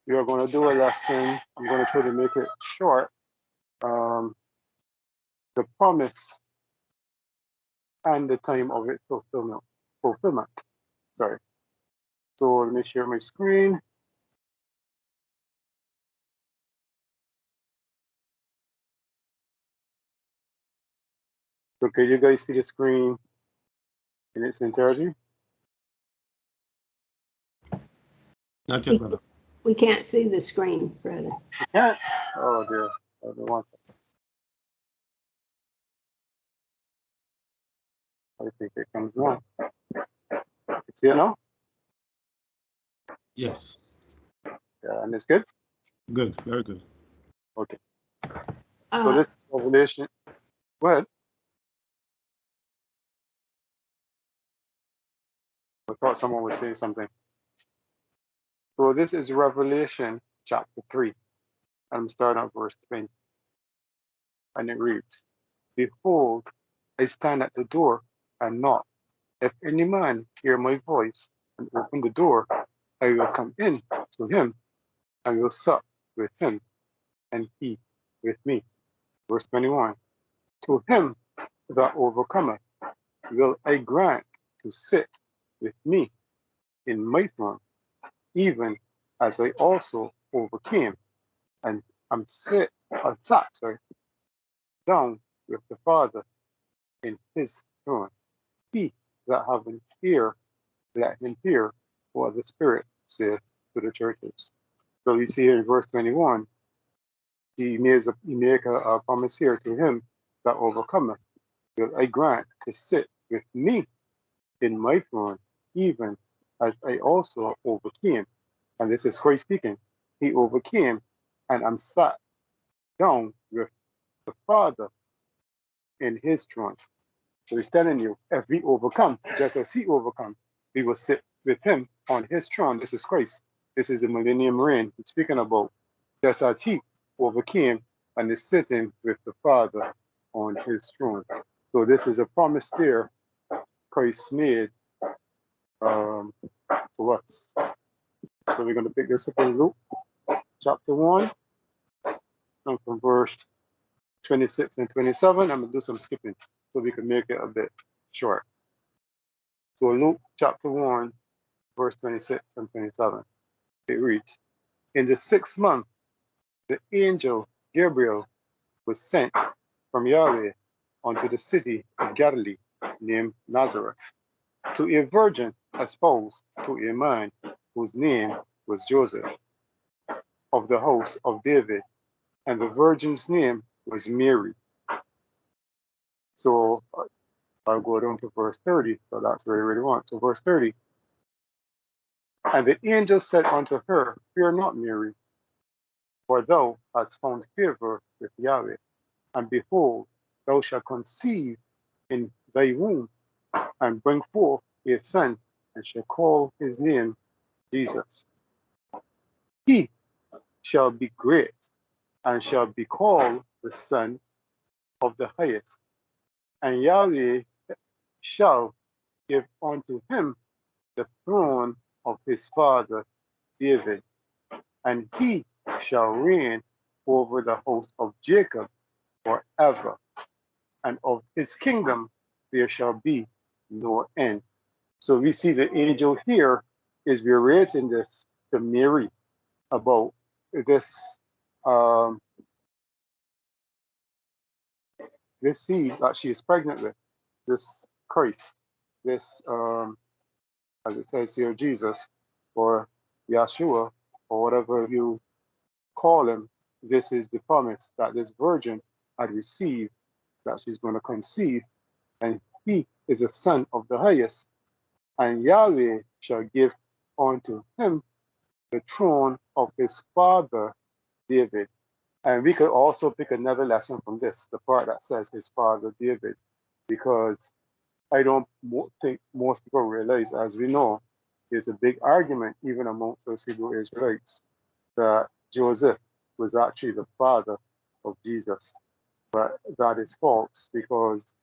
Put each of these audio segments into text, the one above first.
We are going to do a lesson. I'm going to try to make it short. Um, the promise and the time of its fulfillment. Fulfillment. Sorry. So let me share my screen. So can you guys see the screen in its entirety? Not yet, brother. We can't see the screen, brother. You can't? Oh dear. I don't want that. I think it comes now. You see it now? Yes. Yeah, and it's good? Good. Very good. Okay. So Uh, this Revelation. Go ahead. I thought someone was saying something. So this is Revelation chapter 3. I'm starting at verse 20. And it reads, Behold, I stand at the door and knock. If any man hear my voice and open the door, I will come in to him and will sup with him and he with me. Verse 21. To him that overcometh will I grant to sit with me in my throne, even as I also overcame and am sat down with the Father in his throne. He that have an ear, let him hear what the Spirit saith to the churches. So we see here in verse 21, he make a promise here to him that overcometh, will I grant to sit with me in my throne, even as I also overcame. And this is Christ speaking. He overcame and I'm sat down with the Father in his throne. So he's telling you, if we overcome, just as he overcome, we will sit with him on his throne. This is Christ. This is the millennium reign he's speaking about. Just as he overcame and is sitting with the Father on his throne. So this is a promise there Christ made to us. So we're going to pick this up in Luke chapter 1, and from verse 26 and 27. I'm going to do some skipping so we can make it a bit short. So Luke chapter 1, verse 26 and 27. It reads, In the 6th month, the angel Gabriel was sent from Yahweh unto the city of Galilee named Nazareth, to a virgin espoused to a man whose name was Joseph, of the house of David, and the virgin's name was Mary. So I'll go down to verse 30, so that's where I really want. So verse 30, and the angel said unto her, Fear not, Mary, for thou hast found favor with Yahweh, and behold, thou shalt conceive in thy womb, and bring forth a son, and shall call his name Jesus. He shall be great, and shall be called the Son of the Highest. And Yahweh shall give unto him the throne of his father David, and he shall reign over the house of Jacob forever, and of his kingdom there shall be no end. So we see the angel here is relating this to Mary about this this seed that she is pregnant with, this Christ, this as it says here, Jesus, or Yeshua, or whatever you call him. This is the promise that this virgin had received, that she's going to conceive, and he is a son of the highest, and Yahweh shall give unto him the throne of his father David. And we could also pick another lesson from this, the part that says his father David, because I don't think most people realize, as we know, there's a big argument even amongst those Hebrew Israelites that Joseph was actually the father of Jesus. But that is false, because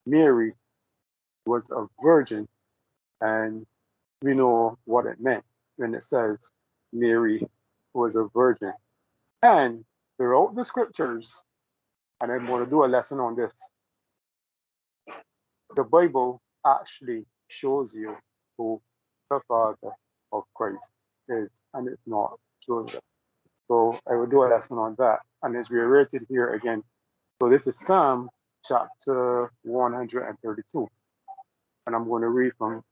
Mary was a virgin, and we know what it meant when it says Mary was a virgin. And throughout the scriptures, and I'm going to do a lesson on this, the Bible actually shows you who the Father of Christ is, and it's not Joseph. So I will do a lesson on that, and it's reiterated here again. So this is Psalm chapter 132, and I'm going to read from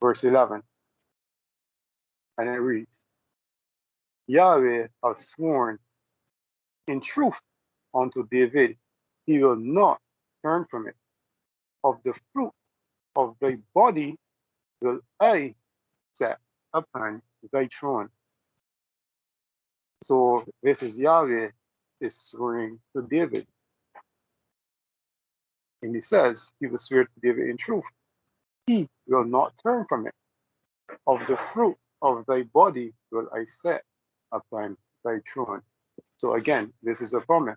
verse 11, and it reads, Yahweh hath sworn in truth unto David, he will not turn from it. Of the fruit of thy body will I set upon thy throne. So this is Yahweh is swearing to David. And he says he will swear to David in truth. He will not turn from it. Of the fruit of thy body will I set upon thy throne. So again, this is a promise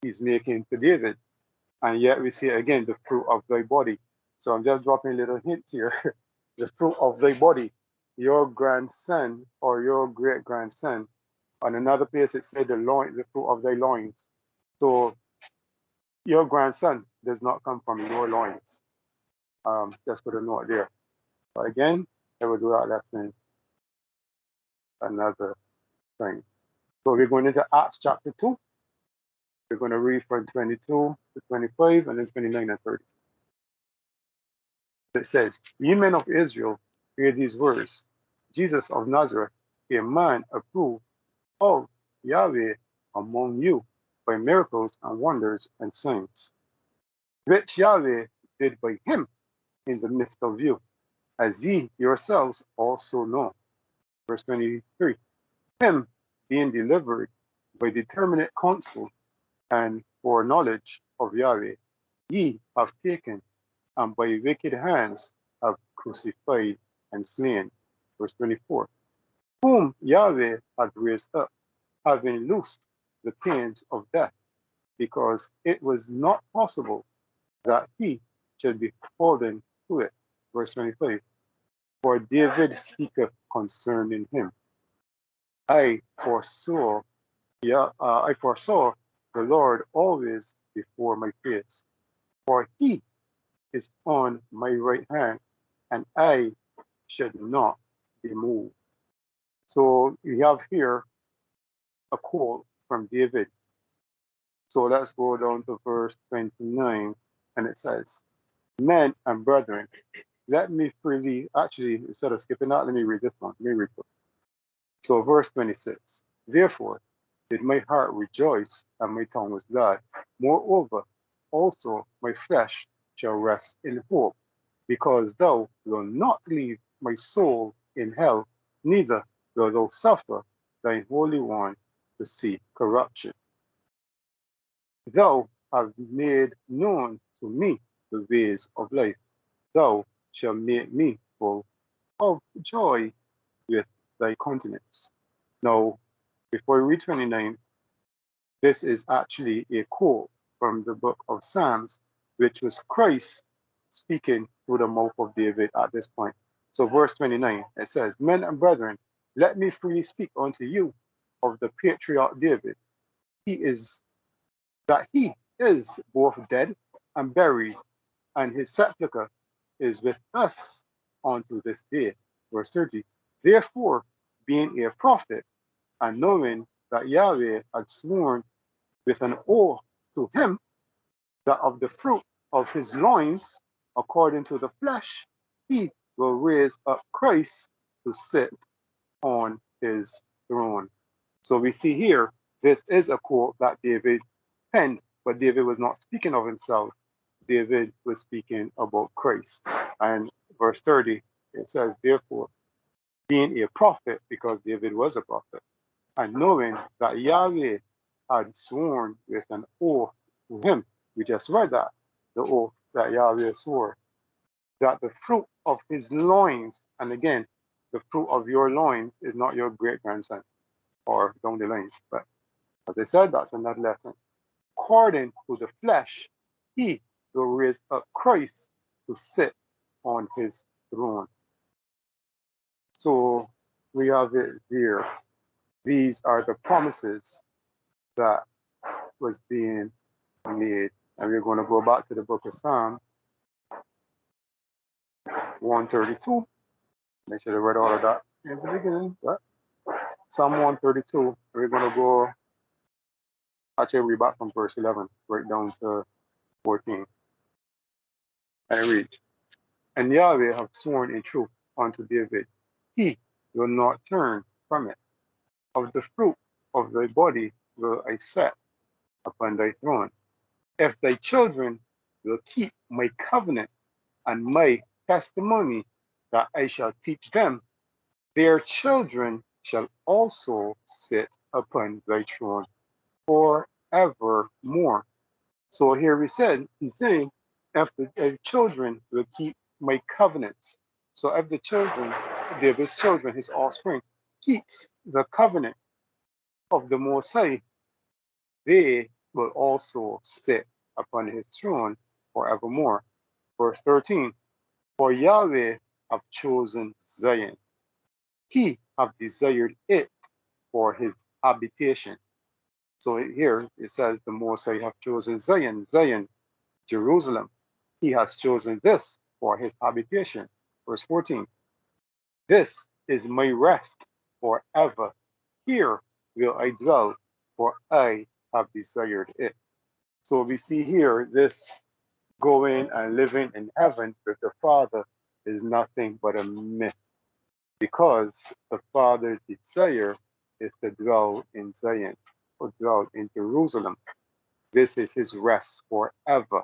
he's making to David. And yet we see again the fruit of thy body. So I'm just dropping little hints here. The fruit of thy body, your grandson or your great grandson. On another place it said the fruit of thy loins. So your grandson does not come from your loins. Just put a note there. But again, I will do that lesson another time. So we're going into Acts chapter 2. We're going to read from 22 to 25 and then 29 and 30. It says, Ye men of Israel, hear these words. Jesus of Nazareth, a man approved of Yahweh among you by miracles and wonders and signs, which Yahweh did by him in the midst of you, as ye yourselves also know. Verse 23, him being delivered by determinate counsel and foreknowledge of Yahweh, ye have taken, and by wicked hands have crucified and slain. Verse 24, whom Yahweh had raised up, having loosed the pains of death, because it was not possible that he should be fallen to it. Verse 25, for David speaketh concerning him. I foresaw the Lord always before my face, for he is on my right hand, and I should not be moved. So we have here a quote from David. So let's go down to verse 29, and it says, Men and brethren, let me freely, actually, instead of skipping that, let me read this one. Let me read it. So verse 26, therefore did my heart rejoice, and my tongue was glad. Moreover, also my flesh shall rest in hope, because thou wilt not leave my soul in hell, neither wilt thou suffer thine Holy One to see corruption. Thou hast made known to me the ways of life. Thou shalt make me full of joy with thy countenance. Now, before we read 29, this is actually a quote from the book of Psalms, which was Christ speaking through the mouth of David at this point. So verse 29, it says, Men and brethren, let me freely speak unto you of the patriarch David. He is both dead and buried, and his sepulchre is with us unto this day. Verse 30, therefore, being a prophet, and knowing that Yahweh had sworn with an oath to him that of the fruit of his loins, according to the flesh, he will raise up Christ to sit on his throne. So we see here, this is a quote that David penned, but David was not speaking of himself. David was speaking about Christ. And verse 30, it says, therefore, being a prophet, because David was a prophet, and knowing that Yahweh had sworn with an oath to him. We just read that, the oath that Yahweh swore, that the fruit of his loins, and again, the fruit of your loins is not your great grandson or down the lines, but as I said, that's another lesson. According to the flesh, he will raise up Christ to sit on his throne. So we have it here. These are the promises that was being made. And we're going to go back to the book of Psalm 132. Make sure I read all of that in the beginning. But Psalm 132, we're going to go, actually read back from verse 11, right down to 14. And it reads, and Yahweh have sworn in truth unto David, he will not turn from it. Of the fruit of thy body will I set upon thy throne. If thy children will keep my covenant and my testimony that I shall teach them, their children shall also sit upon thy throne forevermore. So here he's saying, if the children will keep my covenants. So if the children, David's children, his offspring, keeps the covenant of the Most High, they will also sit upon his throne forevermore. Verse 13, for Yahweh have chosen Zion. He have desired it for his habitation. So here it says the Most High have chosen Zion, Zion, Jerusalem. He has chosen this for his habitation. Verse 14, this is my rest forever. Here will I dwell, for I have desired it. So we see here this going and living in heaven with the Father is nothing but a myth, because the Father's desire is to dwell in Zion or dwell in Jerusalem. This is his rest forever.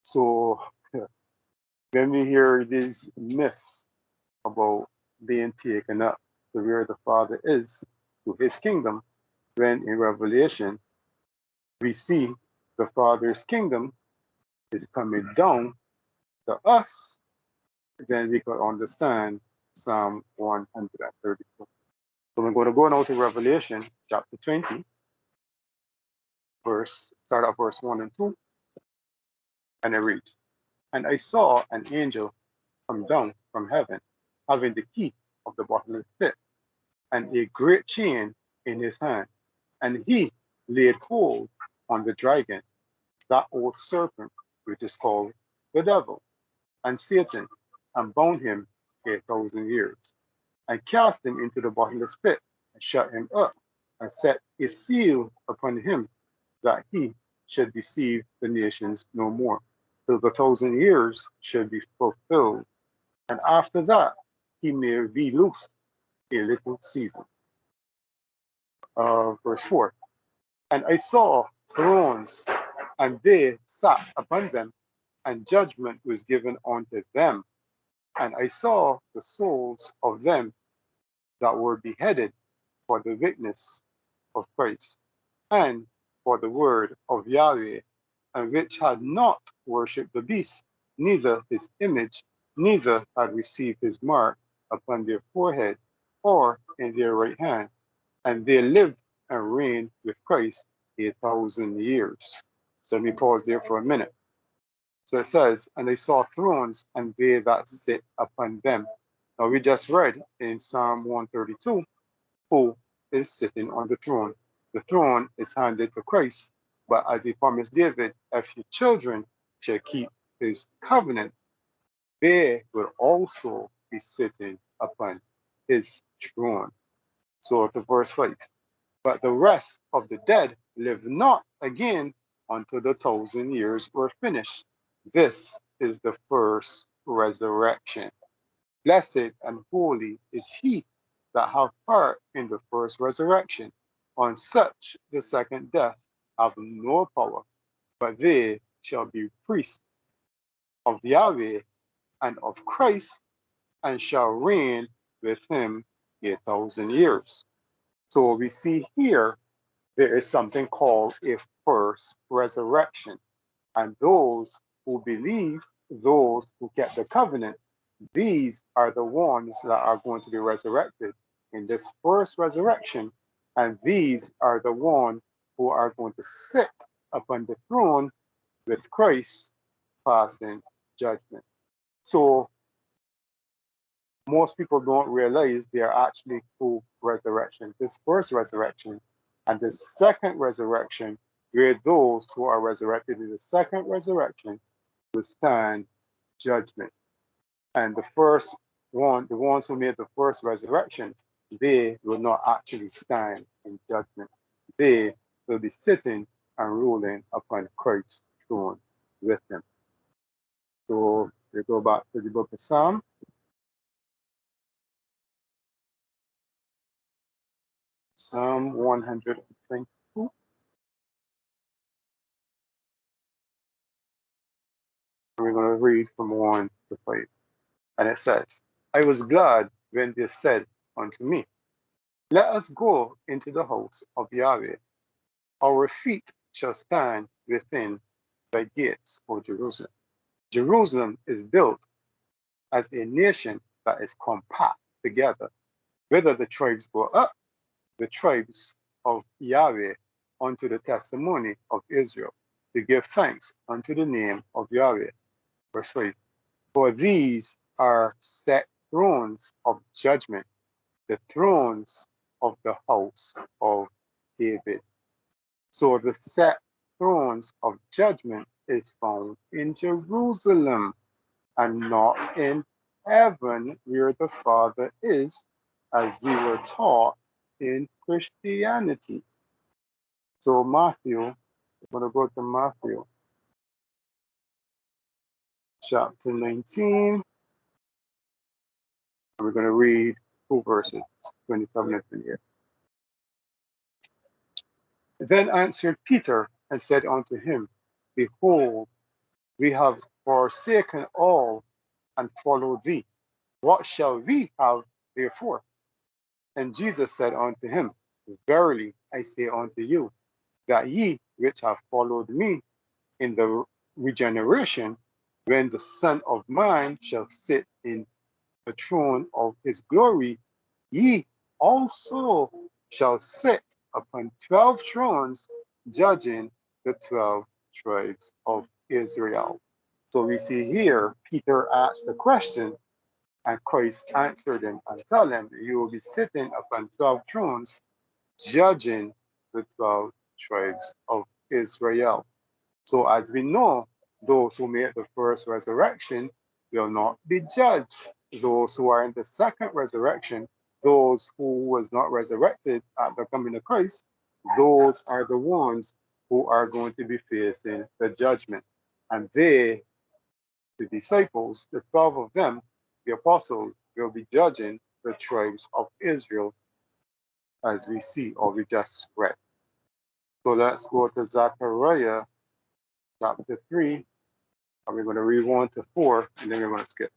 So when we hear these myths about being taken up to where the Father is, to his kingdom, when in Revelation we see the Father's kingdom is coming down to us, then we could understand Psalm 132. So we're going to go now to Revelation chapter 20, start at verse 1 and 2, and it reads, and I saw an angel come down from heaven, having the key of the bottomless pit, and a great chain in his hand. And he laid hold on the dragon, that old serpent, which is called the devil, and Satan, and bound him 1,000 years, and cast him into the bottomless pit, and shut him up, and set a seal upon him, that he should deceive the nations no more, till the 1,000 years should be fulfilled. And after that, he may be loosed a little season. Verse 4. And I saw thrones, and they sat upon them, and judgment was given unto them. And I saw the souls of them that were beheaded for the witness of Christ, and for the word of Yahweh, and which had not worshipped the beast, neither his image, neither had received his mark upon their forehead or in their right hand. And they lived and reigned with Christ 1,000 years. So let me pause there for a minute. So it says, and they saw thrones, and they that sit upon them. Now we just read in Psalm 132, who is sitting on the throne. The throne is handed to Christ, but as he promised David, if your children shall keep his covenant, they will also be sitting upon his throne. So to verse 5. But the rest of the dead live not again until the 1,000 years were finished. This is the first resurrection. Blessed and holy is he that have part in the first resurrection. On such the second death have no power, but they shall be priests of Yahweh and of Christ, and shall reign with him 1,000 years. So we see here there is something called a first resurrection. And those who believe, those who kept the covenant, these are the ones that are going to be resurrected in this first resurrection. And these are the ones who are going to sit upon the throne with Christ, passing judgment. So most people don't realize they are actually two resurrections. This first resurrection and the second resurrection, where those who are resurrected in the second resurrection will stand judgment. And the first one, the ones who made the first resurrection, they will not actually stand in judgment. They will be sitting and ruling upon Christ's throne with them. So we go back to the book of Psalm. Psalm 122. We're going to read from 1 to 5. And it says, I was glad when they said unto me, let us go into the house of Yahweh. Our feet shall stand within thy gates, O Jerusalem. Jerusalem is built as a nation that is compact together. Whether the tribes go up, the tribes of Yahweh, unto the testimony of Israel, to give thanks unto the name of Yahweh. Verse 5. For these are set thrones of judgment, the thrones of the house of David. So the set thrones of judgment is found in Jerusalem and not in heaven where the Father is, as we were taught in Christianity. So Matthew, we're going to go to Matthew chapter 19. And we're going to read 2 verses, 27 and 28. Then answered Peter and said unto him, behold, we have forsaken all and followed thee. What shall we have therefore? And Jesus said unto him, verily I say unto you, that ye which have followed me in the regeneration, when the Son of Man shall sit in the throne of his glory, ye also shall sit upon 12 thrones, judging the 12 tribes of Israel. So we see here, Peter asked the question, and Christ answered him and told him, you will be sitting upon 12 thrones, judging the 12 tribes of Israel. So as we know, those who made the first resurrection will not be judged. Those who are in the second resurrection, those who was not resurrected at the coming of Christ, those are the ones who are going to be facing the judgment. And they, the disciples, the 12 of them, the apostles, will be judging the tribes of Israel, as we see or we just read. So let's go to Zechariah chapter 3, and we're going to read 1 to 4, and then we're going to skip.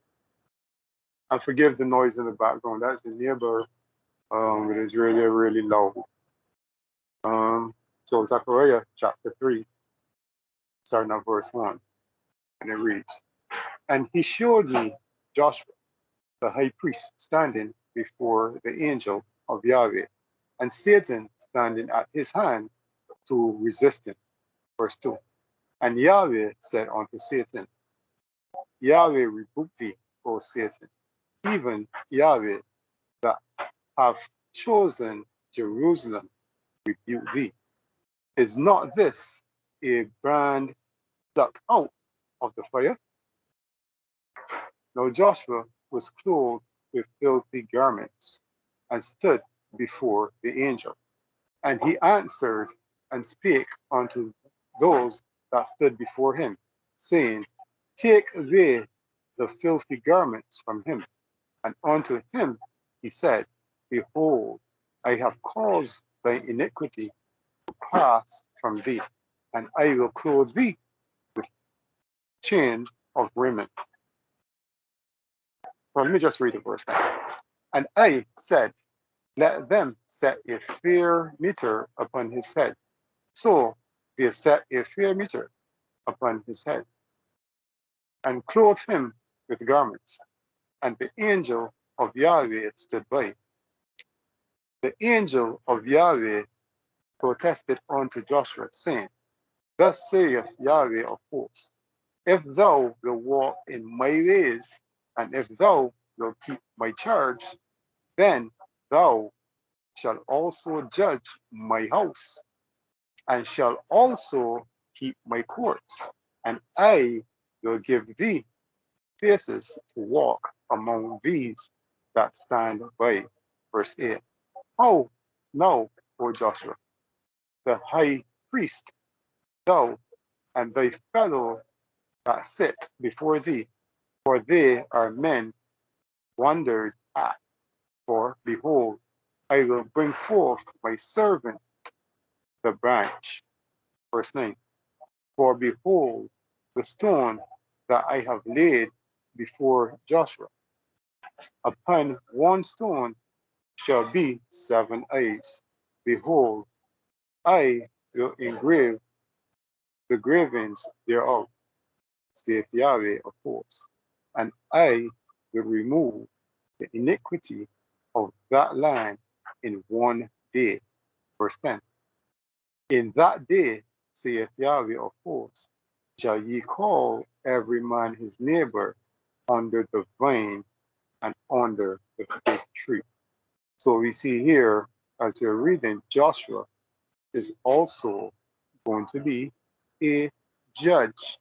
And forgive the noise in the background. That's the neighbor. It is really, really loud. So Zechariah chapter 3, starting at verse 1, and it reads, and he showed me Joshua, the high priest, standing before the angel of Yahweh, and Satan standing at his hand to resist him. Verse 2. And Yahweh said unto Satan, Yahweh rebuke thee, O Satan, even Yahweh that hath chosen Jerusalem rebuke thee. Is not this a brand plucked out of the fire? Now Joshua was clothed with filthy garments, and stood before the angel. And he answered and spake unto those that stood before him, saying, take away the filthy garments from him. And unto him he said, behold, I have caused thy iniquity to pass from thee, and I will clothe thee with chain of raiment. Well, let me just read the verse now. And I said, let them set a fair meter upon his head. So they set a fair meter upon his head, and clothed him with garments. And the angel of Yahweh stood by. The angel of Yahweh protested unto Joshua, saying, thus saith Yahweh of hosts, if thou wilt walk in my ways, and if thou will keep my charge, then thou shalt also judge my house, and shall also keep my courts, and I will give thee places to walk among these that stand by. Verse 8. How now, O Joshua, the high priest, thou and thy fellow that sit before thee, for they are men wondered at. For behold, I will bring forth my servant, the branch. Verse 9. For behold, the stone that I have laid before Joshua, upon one stone shall be 7 eyes. Behold, I will engrave the gravings thereof, saith Yahweh of hosts, and I will remove the iniquity of that land in one day. Verse 10. In that day, saith Yahweh of hosts, shall ye call every man his neighbor under the vine and under the fig tree. So we see here, as you're reading, Joshua is also going to be a judge.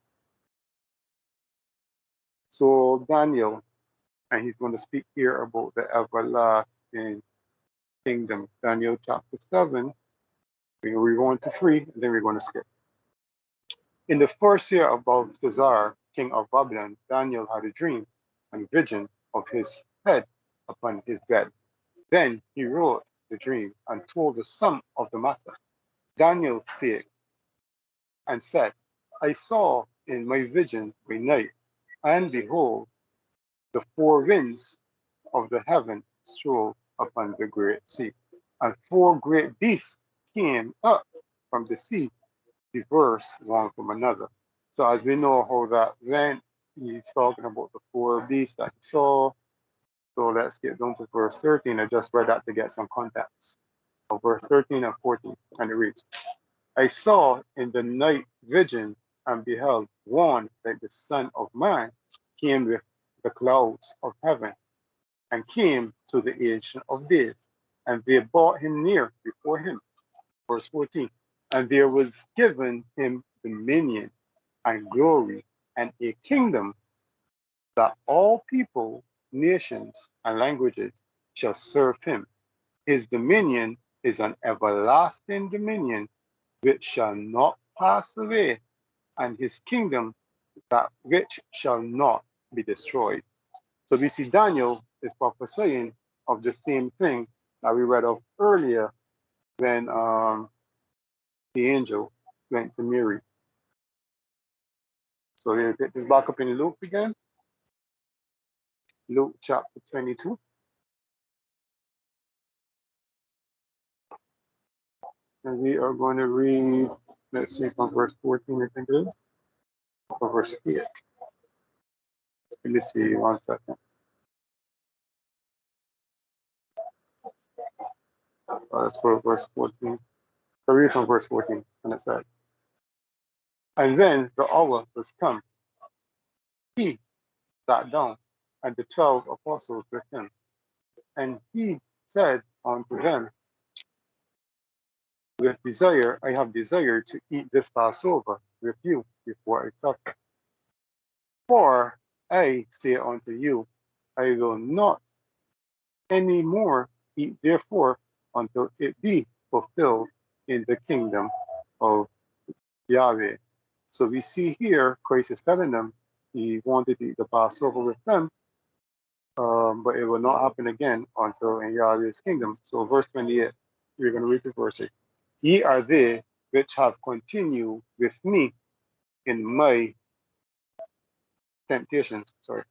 So Daniel, and he's going to speak here about the everlasting kingdom. Daniel chapter 7, we're going to 3, and then we're going to skip. In the first year of Belshazzar, king of Babylon, Daniel had a dream and vision of his head upon his bed. Then he wrote the dream and told the sum of the matter. Daniel spake and said, I saw in my vision by night, and behold, the four winds of the heaven strode upon the great sea, and four great beasts came up from the sea, diverse one from another. So as we know how that went, he's talking about the four beasts that he saw. So let's get down to verse 13. I just read that to get some context. Of verse 13 and 14, and it reads, I saw in the night vision and beheld one like the Son of Man came with the clouds of heaven and came to the Ancient of Days, and they brought him near before him. Verse 14, and there was given him dominion and glory and a kingdom that all people, nations, and languages shall serve him. His dominion is an everlasting dominion which shall not pass away, and his kingdom that which shall not be destroyed. So we see Daniel is prophesying of the same thing that we read of earlier when the angel went to Mary. So we'll get this back up in Luke again. Luke chapter 22. And we are going to read, let's see, from verse 14, I think it is, or verse 8. Let me see, 1 second. Let's go to verse 14. So read from verse 14, and it said, and then the hour was come. He sat down, and the 12 apostles with him. And he said unto them, with desire, I have desired to eat this Passover with you before I suffer. For I say unto you, I will not any more eat therefore until it be fulfilled in the kingdom of Yahweh. So we see here, Christ is telling them he wanted to eat the Passover with them, but it will not happen again until in Yahweh's kingdom. So verse 28, we're going to read the verse 8. Ye are they which have continued with me in my temptations. Sorry.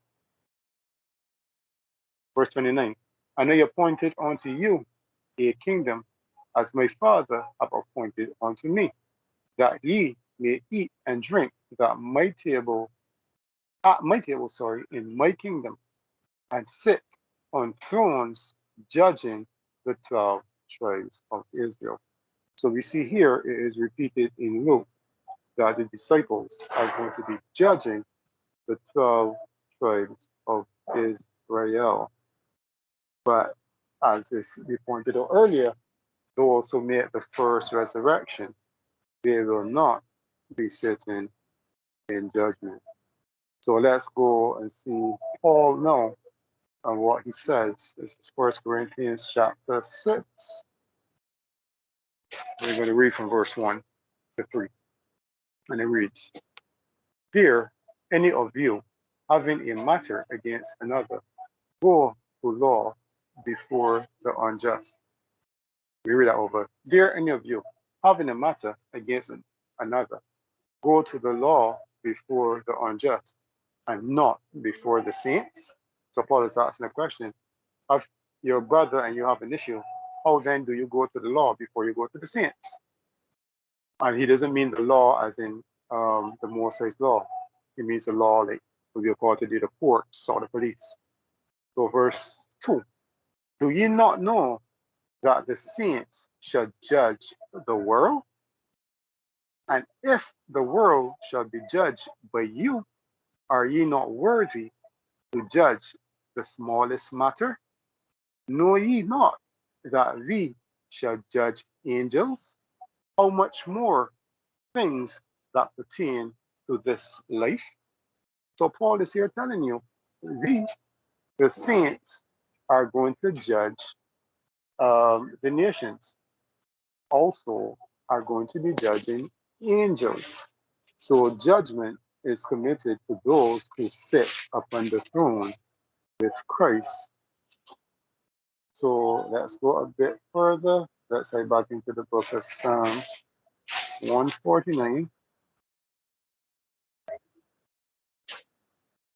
Verse 29. And I appointed unto you a kingdom as my Father have appointed unto me, that ye may eat and drink at my table, in my kingdom, and sit on thrones judging the 12 tribes of Israel. So we see here it is repeated in Luke that the disciples are going to be judging the 12 tribes of Israel. But as we pointed out earlier, those who make the first resurrection, they will not be sitting in judgment. So let's go and see Paul now and what he says. This is 1 Corinthians chapter 6. We're going to read from verse 1 to 3. And it reads, "Dear, any of you having a matter against another, go to law before the unjust." We read that over. "Dear, any of you having a matter against another, go to the law before the unjust, and not before the saints." So Paul is asking a question. If your brother and you have an issue, how then do you go to the law before you go to the saints? And he doesn't mean the law as in the Mosaic law. He means the law like we are called to do the courts or the police. So verse 2, "Do ye not know that the saints shall judge the world? And if the world shall be judged by you, are ye not worthy to judge the smallest matter? Know ye not that we shall judge angels? How much more things that pertain to this life?" So Paul is here telling you, we, the saints, are going to judge the nations. Also are going to be judging angels. So judgment is committed to those who sit upon the throne with Christ. So let's go a bit further. Let's say back into the book of Psalm 149.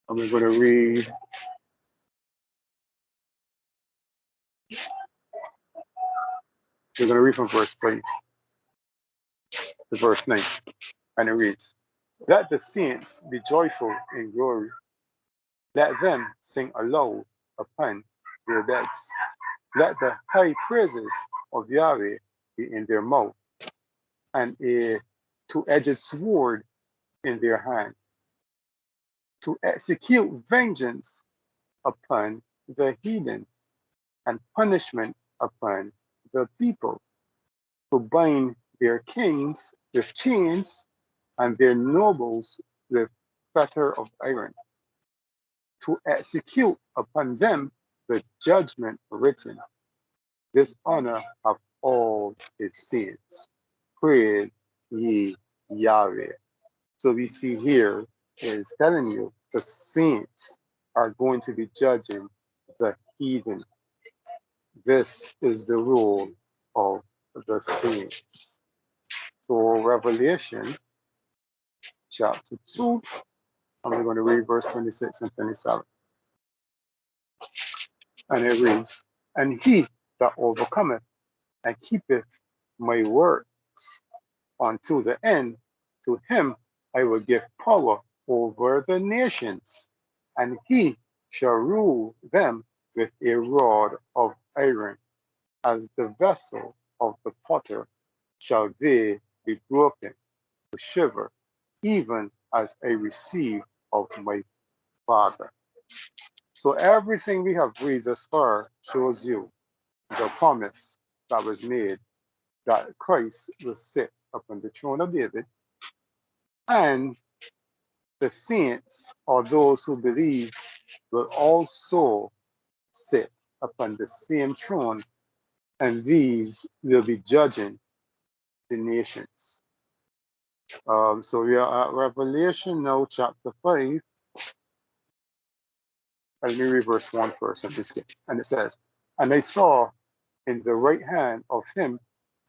And we're going to read from verse 5 to verse 9. And it reads, "Let the saints be joyful in glory. Let them sing aloud upon their beds. Let the high praises of Yahweh be in their mouth, and a two-edged sword in their hand, to execute vengeance upon the heathen, and punishment upon the people, to bind their kings with chains, and their nobles with fetter of iron, to execute upon them the judgment written. This honor of all his saints. Praise ye Yahweh." So we see here is telling you the saints are going to be judging the heathen. This is the rule of the saints. So Revelation chapter 2, and we're going to read verse 26 and 27. And it reads, "And he that overcometh and keepeth my works unto the end, to him I will give power over the nations, and he shall rule them with a rod of iron. As the vessel of the potter shall they be broken to shiver, even as I receive of my Father." So everything we have read thus far shows you the promise that was made that Christ will sit upon the throne of David, and the saints, or those who believe, will also sit upon the same throne, and these will be judging the nations. So we are at Revelation now, chapter 5. Let me read verse 1 first. And it says, "And I saw in the right hand of him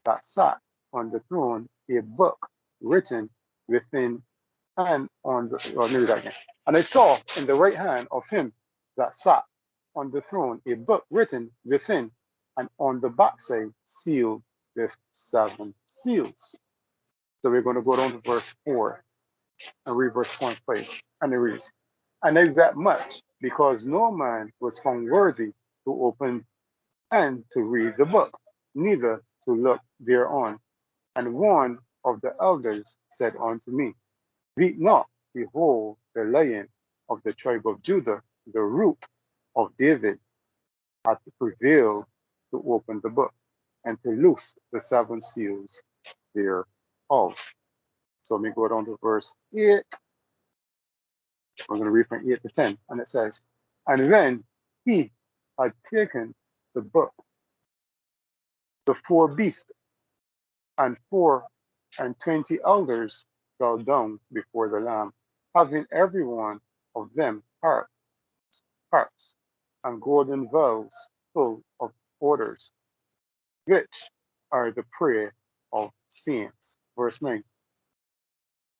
that sat on the throne a book written within and on the," let me read that again. "And I saw in the right hand of him that sat on the throne a book written within and on the backside, sealed with 7 seals." So we're going to go down to verse 4 and read verse 4.5. And it reads, "And I wept much, because no man was found worthy to open and to read the book, neither to look thereon. And one of the elders said unto me, Weep not, behold, the Lion of the tribe of Judah, the root of David had prevailed to open the book and to loose the seven seals thereof. So let me go down to verse 8. I'm going to read from 8 to 10. And it says, and when he had taken the book, the 4 beasts and 24 elders fell down before the Lamb, having every one of them harps and golden vials full of odors, which are the prayer of saints. Verse 9.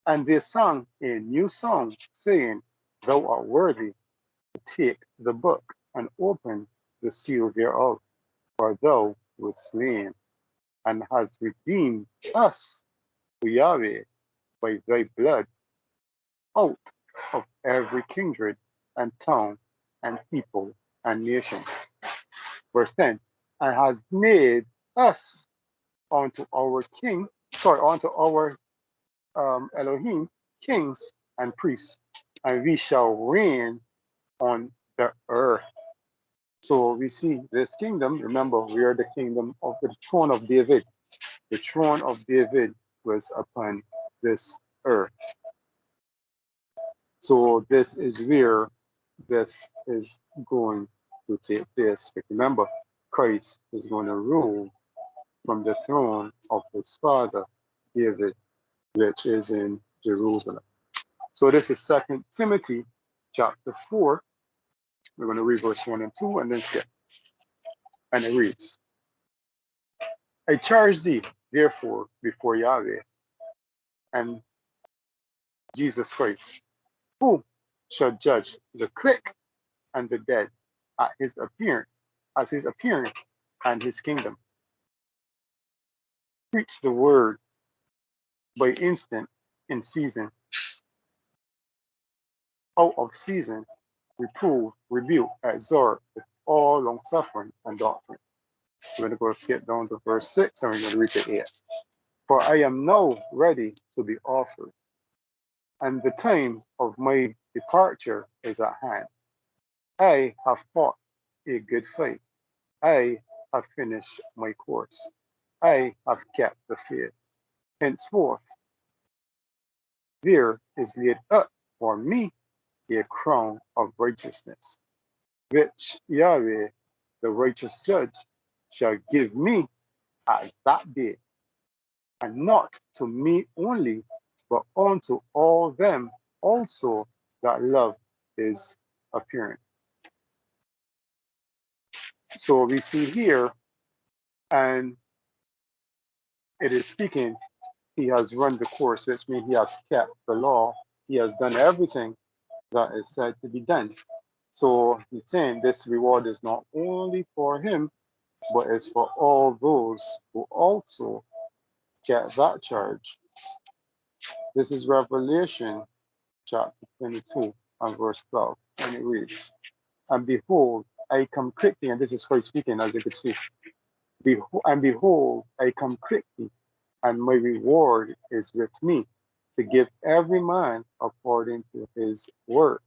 And they sang a new song, saying, Thou art worthy to take the book and open the seal thereof, for thou wast slain, and hast redeemed us to Yahweh by thy blood out of every kindred and tongue and people and nation. Verse 10, and has made us unto our Elohim kings and priests, and we shall reign on the earth. So we see this kingdom. Remember, we are the kingdom of the throne of David. The throne of David was upon this earth. So this is where this is going to take place. But remember, Christ is going to rule from the throne of his father, David, which is in Jerusalem. So this is 2 Timothy chapter 4. We're going to read verse 1 and 2 and then skip. And it reads, I charge thee, therefore, before Yahweh and Jesus Christ, who shall judge the quick and the dead at his appearing, and his kingdom. Preach the word by instant, in season, out of season, reprove, rebuke, exhort with all long suffering and doctrine. We're going to go skip down to verse 6 and we're going to read to 8. For I am now ready to be offered, and the time of my departure is at hand. I have fought a good fight. I have finished my course. I have kept the faith. Henceforth, there is laid up for me a crown of righteousness, which Yahweh, the righteous judge, shall give me at that day, and not to me only, but unto all them also that love his appearing. So we see here, and it is speaking, he has run the course, which means he has kept the law. He has done everything that is said to be done. So he's saying this reward is not only for him, but it's for all those who also get that charge. This is Revelation chapter 22 and verse 12, and it reads, and behold, I come quickly, and this is Christ speaking, as you could see. Behold, I come quickly, and my reward is with me, to give every man according to his work.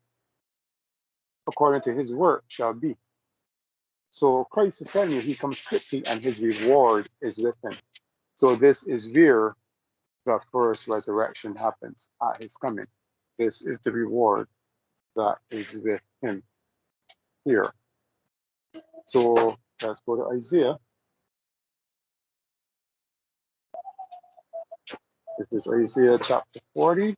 According to his work shall be. So Christ is telling you he comes quickly and his reward is with him. So this is where the first resurrection happens at his coming. This is the reward that is with him here. So let's go to Isaiah. This is Isaiah chapter 40.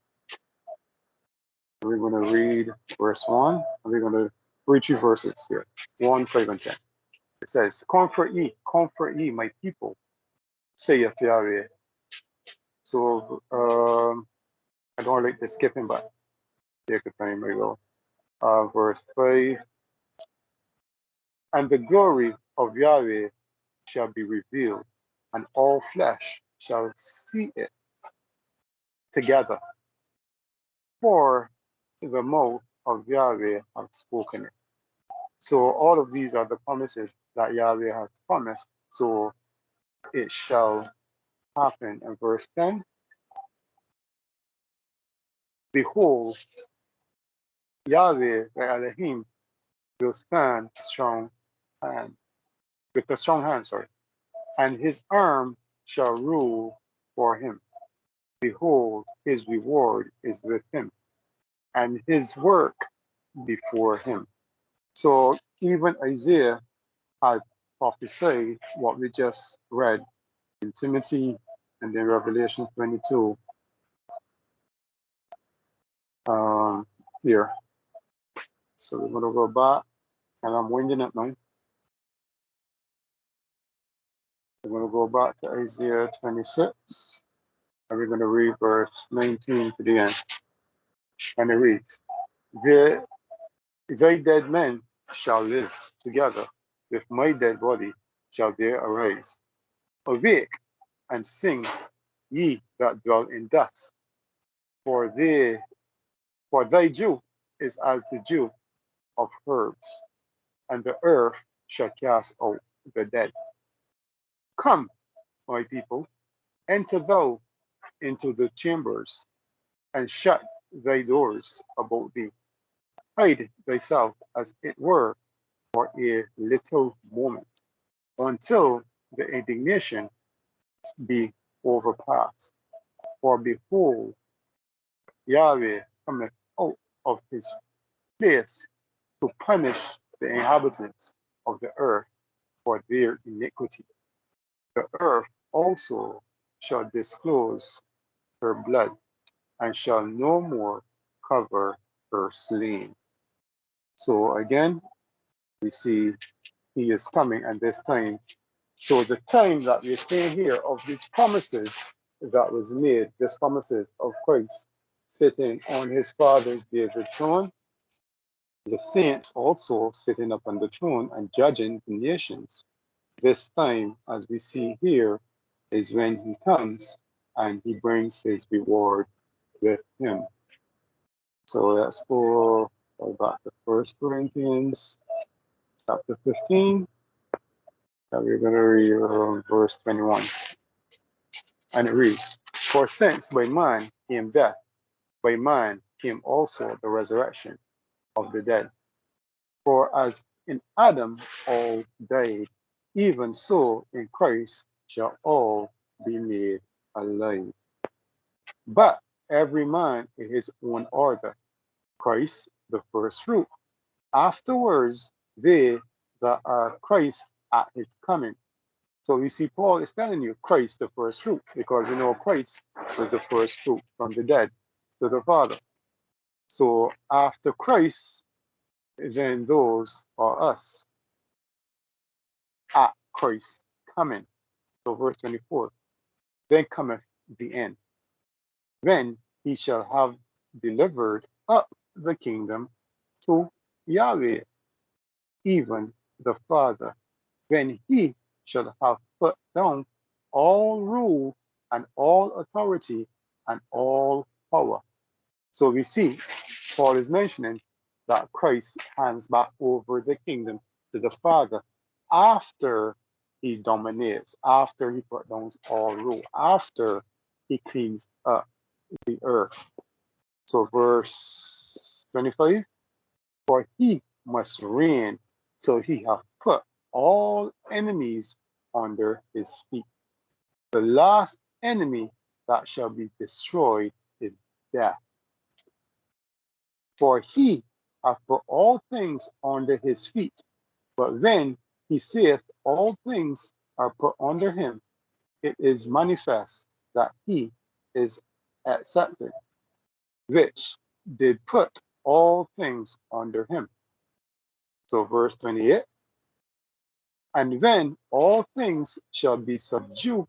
We're going to read verse 1. And we're going to read 2 verses here, 1, 5, and 10. It says, comfort ye, my people, saith Yahweh. So I don't like the skipping, but take the time, we go. Verse 5. And the glory of Yahweh shall be revealed, and all flesh shall see it together. For the mouth of Yahweh hath spoken it. So all of these are the promises that Yahweh has promised. So it shall happen. In verse 10, behold, Yahweh, the Elohim, will stand strong hand, with a strong hand, sorry, and his arm shall rule for him. Behold, his reward is with him, and his work before him. So even Isaiah had prophesied what we just read in Timothy and then Revelation 22 here. So we're going to go back, and I'm winging it now. We're going to go back to Isaiah 26, and we're going to read verse 19 to the end. And it reads, Thy dead men shall live together, with my dead body shall they arise. Awake and sing, ye that dwell in dust, for thy dew is as the dew of herbs, and the earth shall cast out the dead. Come, my people, enter thou into the chambers, and shut thy doors about thee. Hide thyself as it were for a little moment, until the indignation be overpassed. For behold, Yahweh cometh out of his place to punish the inhabitants of the earth for their iniquity. The earth also shall disclose her blood, and shall no more cover her slain. So again, we see he is coming at this time. So the time that we're saying here of these promises that was made, these promises of Christ sitting on his father's David throne, the saints also sitting up on the throne and judging the nations. This time, as we see here, is when he comes and he brings his reward with him. So let's go back to 1 Corinthians chapter 15. And we're going to read verse 21. And it reads, For since by man came death, by man came also the resurrection of the dead. For as in Adam all died, even so in Christ shall all be made alive. But every man in his own order, Christ the first fruit. Afterwards, they that are Christ at his coming. So you see, Paul is telling you Christ the first fruit, because you know Christ was the first fruit from the dead to the Father. So after Christ, then those are us at Christ's coming. So verse 24, then cometh the end. Then he shall have delivered up the kingdom to Yahweh, even the Father, when he shall have put down all rule and all authority and all power. So we see Paul is mentioning that Christ hands back over the kingdom to the Father after he dominates, after he put down all rule, after he cleans up the earth. So verse 25, for he must reign till he hath put all enemies under his feet. The last enemy that shall be destroyed is death. For he hath put all things under his feet. But when he saith all things are put under him, it is manifest that he is accepted, which did put all things under him. So verse 28, and when all things shall be subdued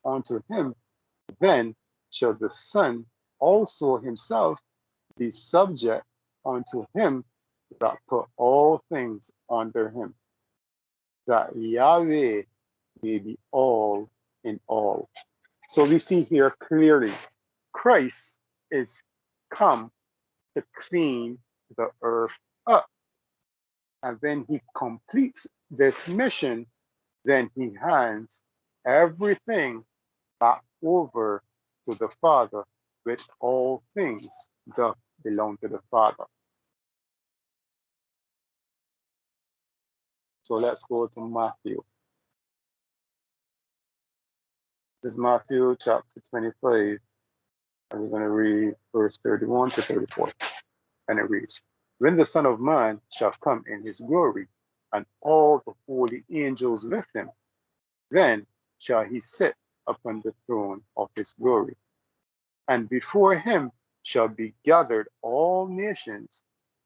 unto him, then shall the Son also himself be subject unto him that put all things under him, that Yahweh may be all in all. So we see here clearly, Christ is come to clean the earth up. And when he completes this mission, then he hands everything back over to the Father, which all things doth belong to the Father. So let's go to Matthew. This is Matthew chapter 25, and we're going to read verse 31 to 34. And it reads, when the Son of Man shall come in his glory, and all the holy angels with him, then shall he sit upon the throne of his glory. And before him shall be gathered all nations,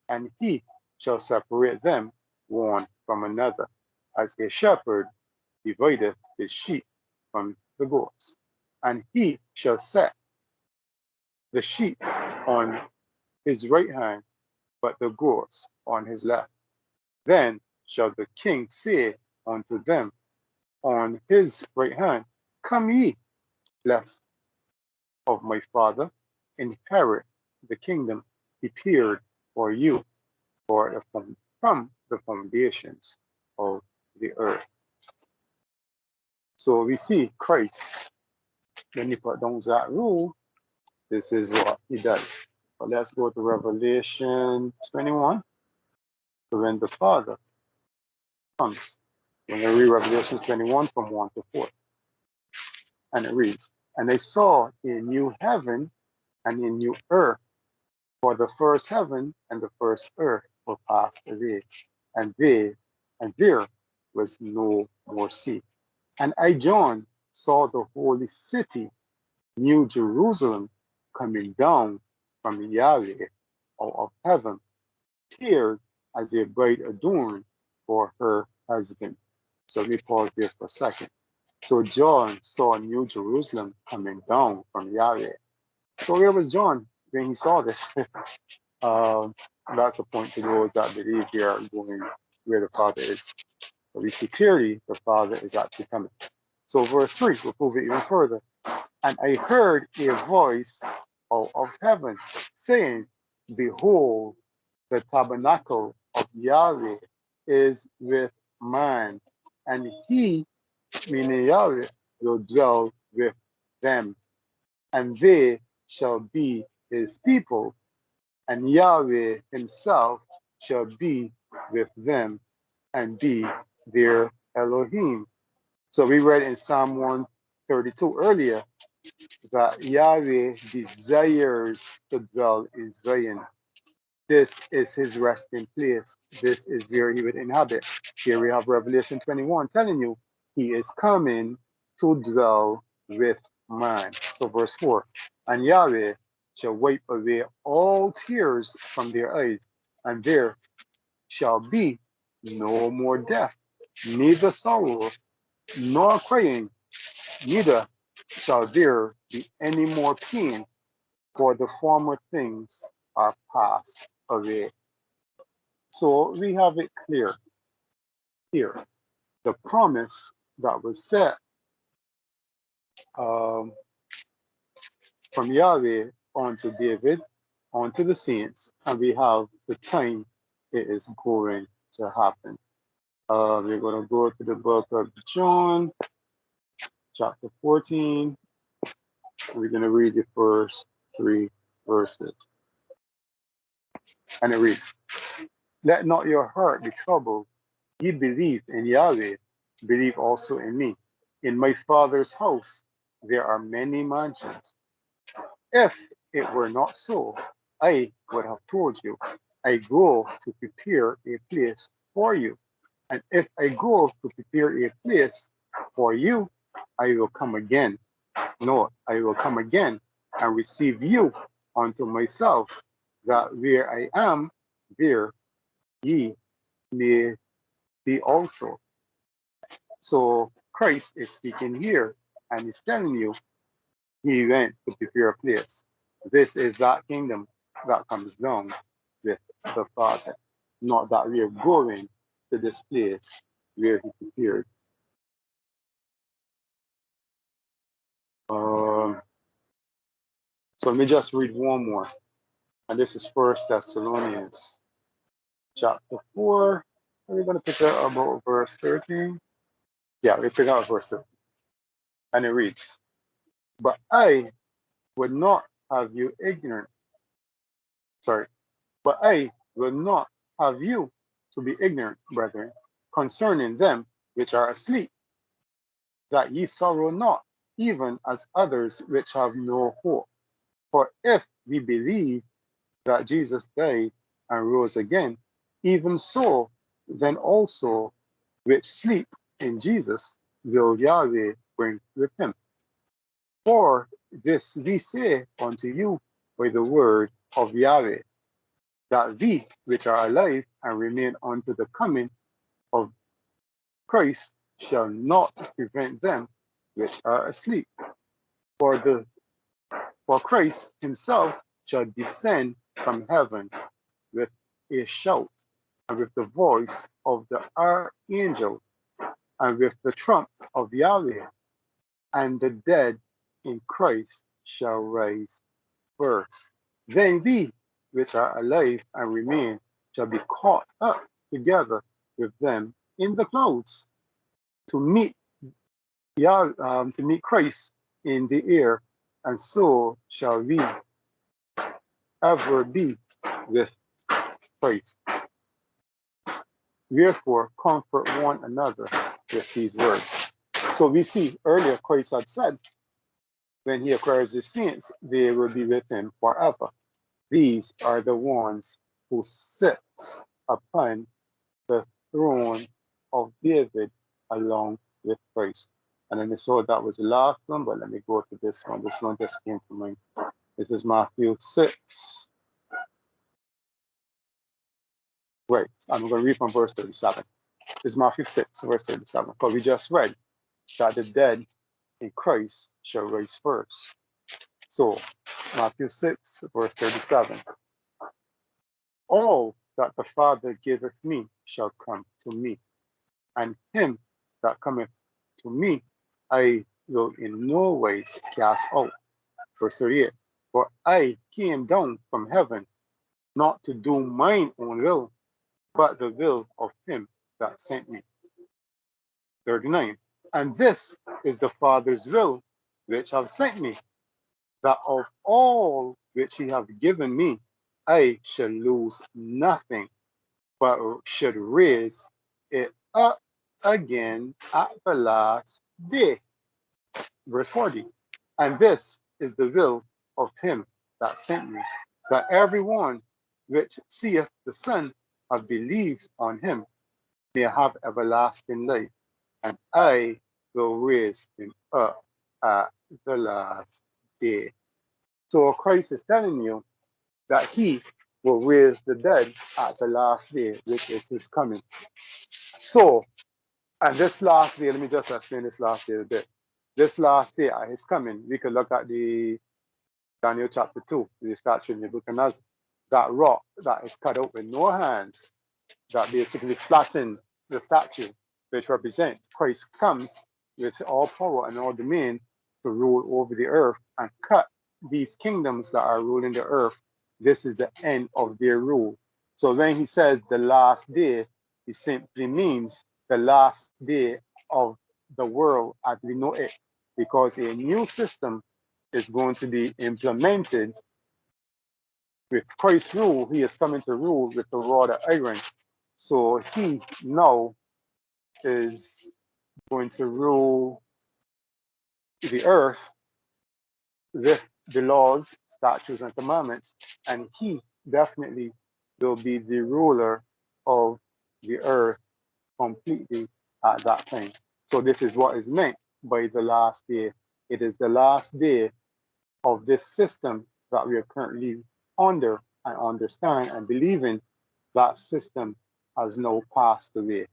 and he shall separate them one from another, as a shepherd divideth his sheep from the goats. And he shall set the sheep on his right hand, but the goats on his left. Then shall the king say unto them on his right hand, come ye, blessed of my Father, inherit the kingdom prepared for you from the foundations of the earth. So we see Christ, when he put down that rule, this is what he does. But let's go to Revelation 21. So when the Father comes, when we read Revelation 21 from 1 to 4. And it reads, and I saw a new heaven and a new earth, for the first heaven and the first earth were passed away, and there was no more sea. And I, John, saw the holy city, New Jerusalem, coming down from Yahweh of heaven, appeared as a bride adorned for her husband. So we pause there for a second. So John saw New Jerusalem coming down from Yahweh. So where was John when he saw this? That's a point to those that believe they are going where the Father is. But we see clearly the Father is actually coming. So verse 3 will prove it even further. And I heard a voice of heaven saying, behold, the tabernacle of Yahweh is with man, and he, meaning Yahweh, will dwell with them, and they shall be his people, and Yahweh himself shall be with them and be their Elohim. So we read in Psalm 132 earlier that Yahweh desires to dwell in Zion. This is his resting place. This is where he would inhabit. Here we have Revelation 21 telling you he is coming to dwell with man. So verse 4, and Yahweh shall wipe away all tears from their eyes, and there shall be no more death, neither sorrow, nor crying, neither shall there be any more pain, for the former things are passed away. So we have it clear here. The promise that was set from Yahweh onto David, onto the saints, and we have the time it is going to happen. We're going to go to the book of John, chapter 14. We're going to read the first 3 verses. And it reads, let not your heart be troubled. Ye believe in Yahweh, believe also in me. In my Father's house there are many mansions. If it were not so, I would have told you, I go to prepare a place for you. And if I go to prepare a place for you, I will come again. No, I will come again and receive you unto myself, that where I am, there ye may be also. So Christ is speaking here, and he's telling you he went to prepare a place. This is that kingdom that comes down with the Father, not that we are going to this place where he prepared. So let me just read one more, and this is 1 Thessalonians chapter 4. We're going to pick up about verse 13. Yeah, we pick up verse 13. And it reads, but I would not have you ignorant. But I will not have you to be ignorant, brethren, concerning them which are asleep, that ye sorrow not, even as others which have no hope. For if we believe that Jesus died and rose again, even so, then also which sleep in Jesus will Yahweh bring with him. For this we say unto you by the word of Yahweh, that we which are alive and remain unto the coming of Christ shall not prevent them which are asleep. For Christ himself shall descend from heaven with a shout, and with the voice of the archangel, and with the trump of Yahweh, and the dead in Christ shall rise first. Then we which are alive and remain shall be caught up together with them in the clouds to meet Christ in the air, and so shall we ever be with Christ. Wherefore, comfort one another with these words. So we see earlier Christ had said, when he acquires the saints, they will be with him forever. These are the ones who sits upon the throne of David along with Christ. And then I saw that was the last one, but let me go to this one. This one just came to mind. This is Matthew 6. Right, I'm going to read from verse 37. This is Matthew 6, verse 37. Because we just read that the dead in Christ shall rise first. So, Matthew 6, verse 37. All that the Father giveth me shall come to me, and him that cometh to me I will in no ways cast out. Verse 38. For I came down from heaven not to do mine own will, but the will of him that sent me. 39. And this is the Father's will which have sent me, that of all which he hath given me, I shall lose nothing, but should raise it up again at the last day. Verse 40. And this is the will of him that sent me, that everyone which seeth the Son and believes on him may have everlasting life, and I will raise him up at the last day. So Christ is telling you that he will raise the dead at the last day, which is his coming. So, and this last day, let me just explain this last day a bit. This last day at his coming, we could look at the Daniel chapter 2, the statue in Nebuchadnezzar. That rock that is cut out with no hands, that basically flatten the statue, which represents Christ comes with all power and all domain to rule over the earth and cut these kingdoms that are ruling the earth. This is the end of their rule. So when he says the last day, he simply means the last day of the world as we know it, because a new system is going to be implemented with Christ's rule. He is coming to rule with the rod of iron. So he now is going to rule the earth with the laws, statutes, and commandments, and he definitely will be the ruler of the earth completely at that time. So this is what is meant by the last day. It is the last day of this system that we are currently under and understand and believe in. That system has now passed away.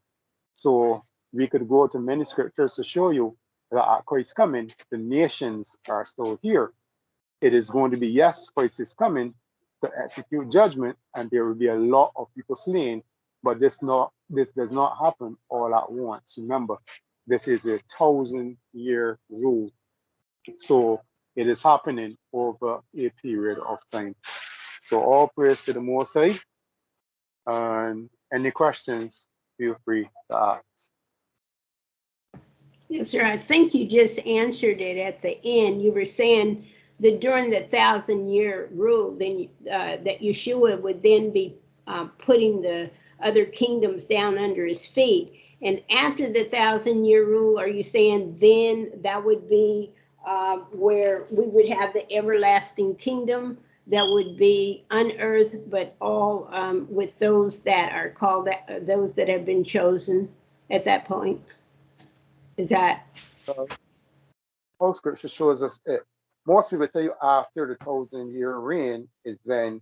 So we could go to many scriptures to show you that at Christ's coming, the nations are still here. It is going to be, yes, Christ is coming to execute judgment, and there will be a lot of people slain, but this does not happen all at once. Remember, this is a 1,000-year rule. So it is happening over a period of time. So all praise to the Most High. And any questions, feel free to ask. Yes, sir. I think you just answered it at the end. You were saying that during the 1,000-year rule, then that Yeshua would then be putting the other kingdoms down under his feet. And after the 1,000-year rule, are you saying then that would be where we would have the everlasting kingdom that would be unearthed, but all with those that are called, those that have been chosen at that point? Is that? All scripture shows us it. Most people tell you after the 1,000-year reign is when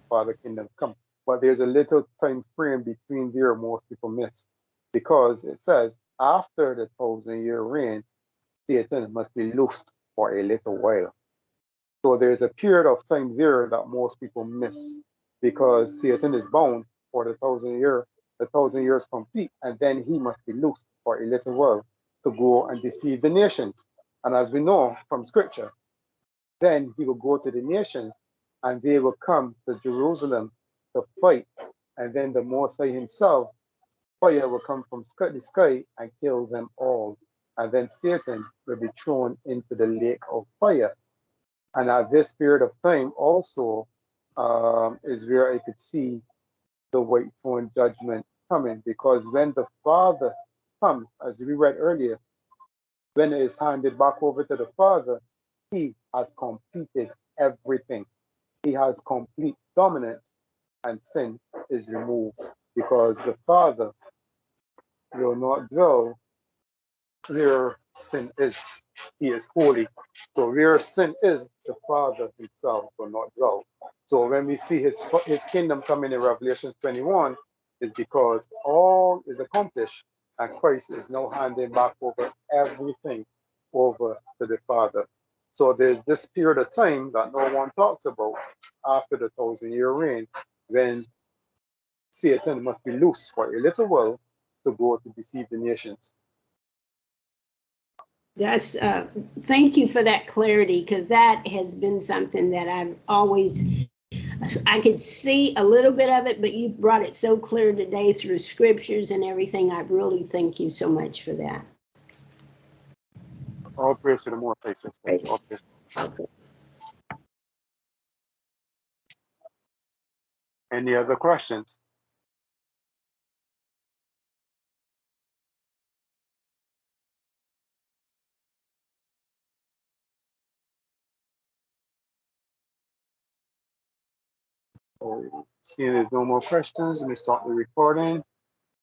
Father Kingdom come. But there's a little time frame between there most people miss. Because it says after the 1,000-year reign, Satan must be loosed for a little while. So there's a period of time there that most people miss because Satan is bound for the 1,000 years complete, and then he must be loosed for a little while to go and deceive the nations. And as we know from scripture, then he will go to the nations and they will come to Jerusalem to fight. And then the Most High himself, fire will come from the sky and kill them all. And then Satan will be thrown into the lake of fire. And at this period of time also is where I could see the white throne judgment coming, because when the Father comes, as we read earlier, when it is handed back over to the Father, he has completed everything. He has complete dominance, and sin is removed because the Father will not dwell where sin is. He is holy. So where sin is, the Father himself will not dwell. So when we see his kingdom coming in Revelation 21, is because all is accomplished and Christ is now handing back over everything over to the Father. So there's this period of time that no one talks about after the 1,000-year reign, when Satan must be loose for a little while to go to deceive the nations. That's thank you for that clarity, because that has been something that I've always, I could see a little bit of it, but you brought it so clear today through scriptures and everything. I really thank you so much for that. All praise to the Most High, sister. Right. All praise. Okay. Any other questions? Seeing there's no more questions, let me start the recording.